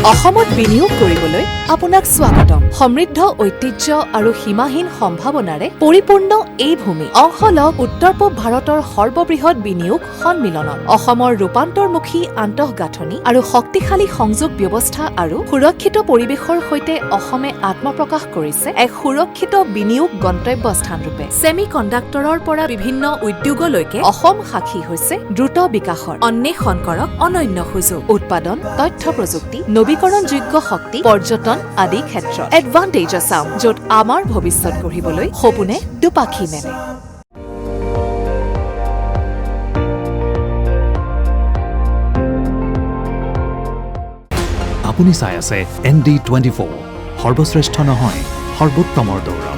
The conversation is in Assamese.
অসমত বিনিয়োগ কৰিবলৈ আপোনাক স্বাগতম। সমৃদ্ধ ঐতিহ্য আৰু সীমাহীন সম্ভাৱনাৰে পৰিপূৰ্ণ এই ভূমি অংশ লওক উত্তৰ পূব ভাৰতৰ সৰ্ববৃহৎ বিনিয়োগ সন্মিলনত। অসমৰ ৰূপান্তৰমুখী আন্তঃগাঁথনি আৰু শক্তিশালী সংযোগ ব্যৱস্থা আৰু সুৰক্ষিত পৰিৱেশৰ সৈতে অসমে আত্মপ্ৰকাশ কৰিছে এক সুৰক্ষিত বিনিয়োগ গন্তব্যস্থানৰূপে। ছেমি কণ্ডাক্টৰৰ পৰা বিভিন্ন উদ্যোগলৈকে অসম সাক্ষী হৈছে দ্ৰুত বিকাশৰ। অন্বেষণ কৰক অনন্য সুযোগ, উৎপাদন, তথ্য প্ৰযুক্তি, নৱীকৰণযোগ্য শক্তি, পৰ্যটন আদি ক্ষেত্ৰত এডভান্টেজ আছাম, য'ত আমাৰ ভৱিষ্যত গঢ়িবলৈ সপোনে দুপাখি মেলে। আপুনি চাই আছে ND24, সৰ্বশ্ৰেষ্ঠ নহয় সৰ্বোত্তমৰ দৌৰা।